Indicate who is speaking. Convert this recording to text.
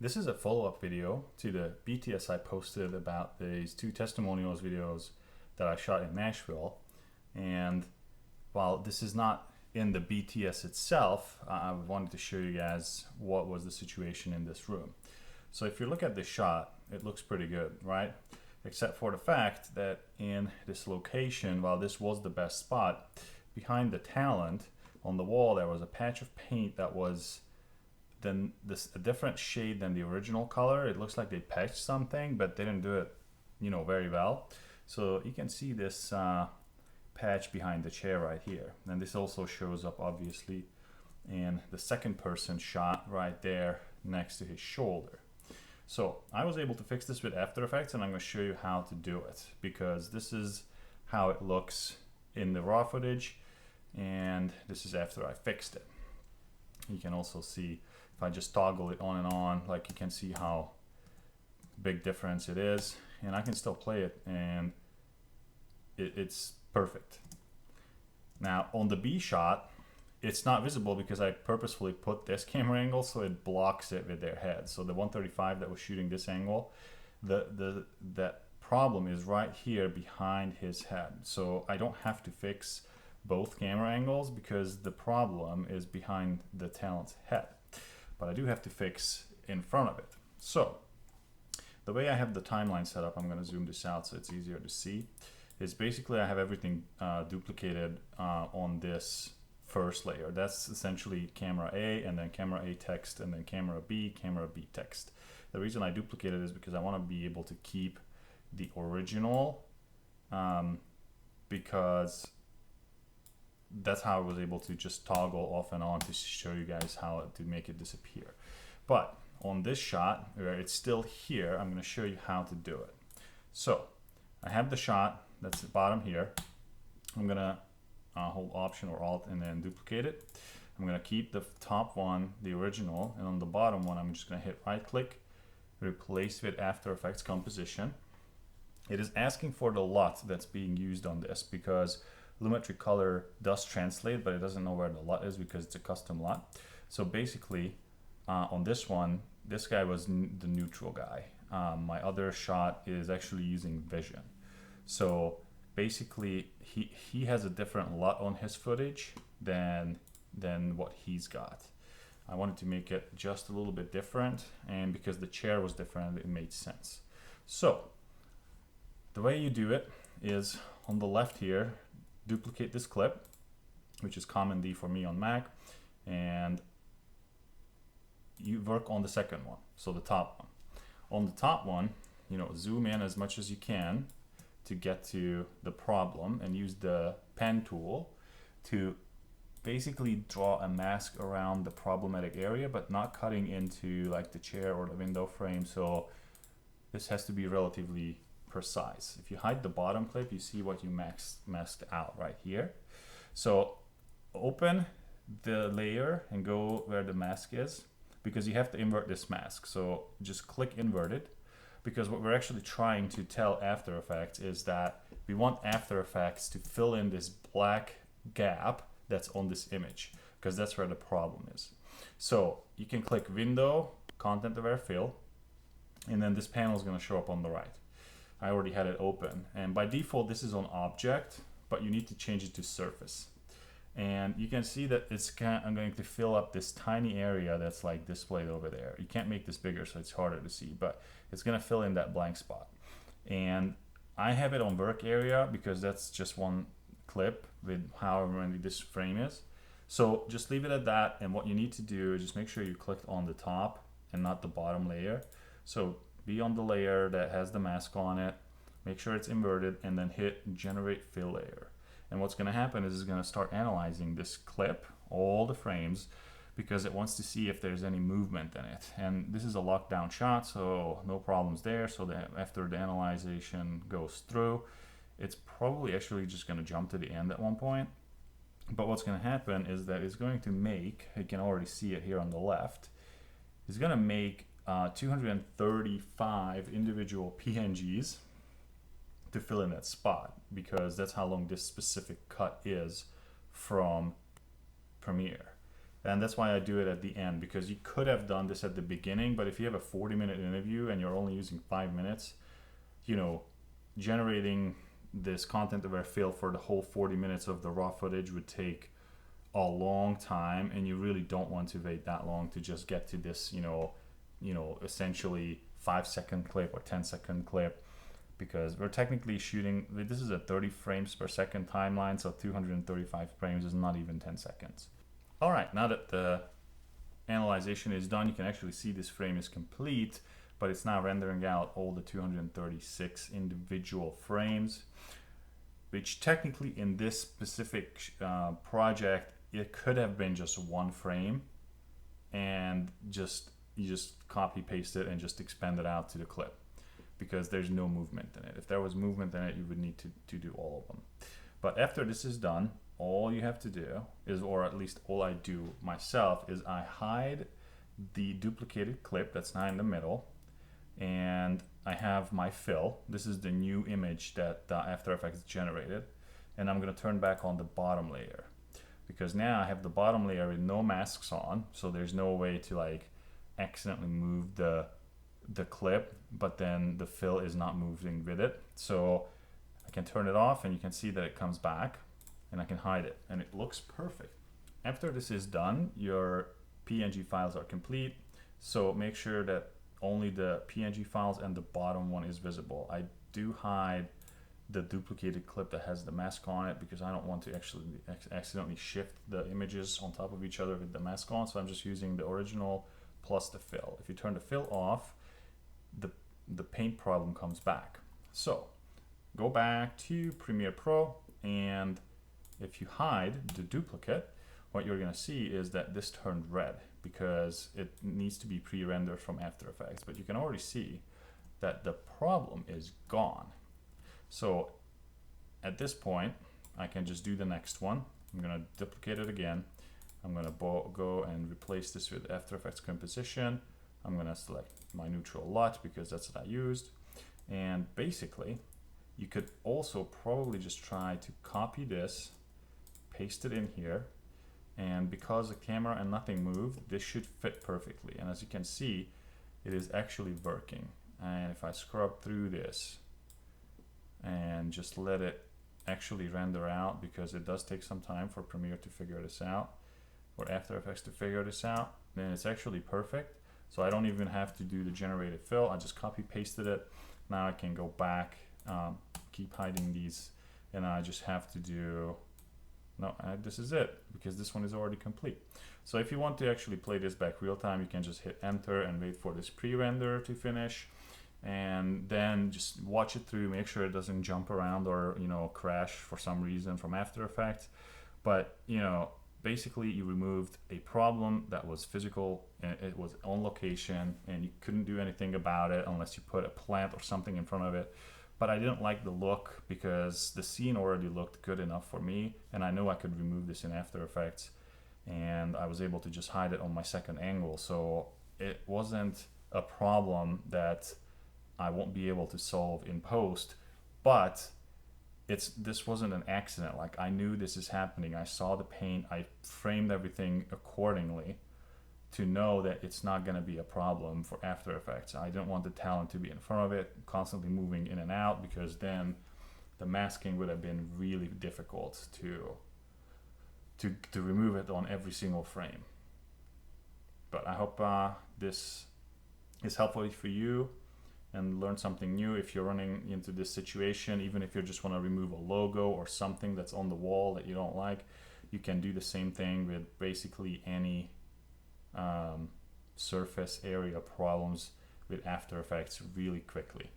Speaker 1: This is a follow-up video to the BTS I posted about these two testimonials videos that I shot in Nashville. And while this is not in the BTS itself, I wanted to show you guys what was the situation in this room. So if you look at this shot, it looks pretty good, right? Except for the fact that in this location, while this was the best spot, behind the talent on the wall there was a patch of paint that was a different shade than the original color. It looks like they patched something, but they didn't do it, very well. So you can see this patch behind the chair right here. And this also shows up obviously in the second person shot right there next to his shoulder. So I was able to fix this with After Effects, and I'm going to show you how to do it, because this is how it looks in the raw footage, and this is after I fixed it. You can also see if I just toggle it on and on, like you can see how big difference it is, and I can still play it, and it's perfect. Now on the B shot, it's not visible because I purposefully put this camera angle so it blocks it with their head. So the 135 that was shooting this angle, that problem is right here behind his head. So I don't have to fix both camera angles because the problem is behind the talent's head. But I do have to fix in front of it. So the way I have the timeline set up, I'm going to zoom this out so it's easier to see, is basically I have everything duplicated on this first layer. That's essentially camera A, and then camera A text, and then camera B text. The reason I duplicate it is because I want to be able to keep the original, because that's how I was able to just toggle off and on to show you guys how to make it disappear. But on this shot where it's still here, I'm going to show you how to do it. So I have the shot that's the bottom here. I'm going to hold Option or Alt and then duplicate it. I'm going to keep the top one, the original, and on the bottom one I'm just going to hit right click, replace with After Effects composition. It is asking for the LUT that's being used on this because Lumetri color does translate, but it doesn't know where the LUT is because it's a custom LUT. So basically on this one, this guy was the neutral guy. My other shot is actually using Vision. So basically he has a different LUT on his footage than what he's got. I wanted to make it just a little bit different, and because the chair was different, it made sense. So the way you do it is on the left here, duplicate this clip, which is Command D for me on Mac, and you work on the second one, so the top one. On the top one, zoom in as much as you can to get to the problem and use the pen tool to basically draw a mask around the problematic area, but not cutting into like the chair or the window frame. So this has to be relatively precise. If you hide the bottom clip, you see what you masked out right here. So open the layer and go where the mask is, because you have to invert this mask. So just click invert it, because what we're actually trying to tell After Effects is that we want After Effects to fill in this black gap that's on this image, because that's where the problem is. So you can click Window, Content Aware Fill, and then this panel is going to show up on the right. I already had it open, and by default this is on Object, but you need to change it to Surface. And you can see that I'm going to fill up this tiny area that's like displayed over there. You can't make this bigger, so it's harder to see, but it's going to fill in that blank spot. And I have it on work area because that's just one clip with however many this frame is. So just leave it at that, and what you need to do is just make sure you click on the top and not the bottom layer. So be on the layer that has the mask on it, make sure it's inverted, and then hit Generate Fill Layer. And what's going to happen is it's going to start analyzing this clip, all the frames, because it wants to see if there's any movement in it. And this is a lockdown shot, so no problems there. So that after the analyzation goes through, it's probably actually just going to jump to the end at one point. But what's going to happen is that it's going to make, you can already see it here on the left, it's going to make 235 individual PNGs to fill in that spot, because that's how long this specific cut is from Premiere. And that's why I do it at the end, because you could have done this at the beginning, but if you have a 40-minute interview and you're only using 5 minutes, you know, generating this content aware fill for the whole 40 minutes of the raw footage would take a long time, and you really don't want to wait that long to just get to this, essentially 5-second clip or 10-second clip, because we're technically shooting, this is a 30 frames per second timeline, so 235 frames is not even 10 seconds. All right, now that the analyzation is done, you can actually see this frame is complete, but it's now rendering out all the 236 individual frames, which technically in this specific project, it could have been just one frame, and you just copy paste it and just expand it out to the clip, because there's no movement in it. If there was movement in it, you would need to do all of them. But after this is done, all you have to do is, or at least all I do myself, is I hide the duplicated clip that's now in the middle, and I have my fill. This is the new image that After Effects generated, and I'm going to turn back on the bottom layer, because now I have the bottom layer with no masks on, so there's no way to like accidentally move the clip, but then the fill is not moving with it. So I can turn it off, and you can see that it comes back, and I can hide it, and it looks perfect. After this is done, your PNG files are complete, so make sure that only the PNG files and the bottom one is visible. I do hide the duplicated clip that has the mask on it, because I don't want to actually accidentally shift the images on top of each other with the mask on, so I'm just using the original plus the fill. If you turn the fill off, the paint problem comes back. So go back to Premiere Pro, and if you hide the duplicate, what you're going to see is that this turned red, because it needs to be pre-rendered from After Effects. But you can already see that the problem is gone. So at this point, I can just do the next one. I'm going to duplicate it again. I'm going to go and replace this with After Effects composition. I'm going to select my neutral LUT, because that's what I used. And basically, you could also probably just try to copy this, paste it in here, and because the camera and nothing moved, this should fit perfectly. And as you can see, it is actually working. And if I scrub through this and just let it actually render out, because it does take some time for Premiere to figure this out, or After Effects to figure this out, then it's actually perfect. So I don't even have to do the generated fill. I just copy pasted it. Now I can go back, keep hiding these, and I just have to do, no, this is it, because this one is already complete. So if you want to actually play this back real time, you can just hit enter and wait for this pre-render to finish, and then just watch it through, make sure it doesn't jump around or crash for some reason from After Effects. But basically you removed a problem that was physical, and it was on location, and you couldn't do anything about it unless you put a plant or something in front of it. But I didn't like the look, because the scene already looked good enough for me, and I knew I could remove this in After Effects, and I was able to just hide it on my second angle. So it wasn't a problem that I won't be able to solve in post, but this wasn't an accident. Like, I knew this is happening. I saw the paint, I framed everything accordingly to know that it's not going to be a problem for After Effects. I didn't want the talent to be in front of it, constantly moving in and out, because then the masking would have been really difficult to remove it on every single frame. But I hope this is helpful for you and learn something new. If you're running into this situation, even if you just want to remove a logo or something that's on the wall that you don't like, you can do the same thing with basically any surface area problems with After Effects really quickly.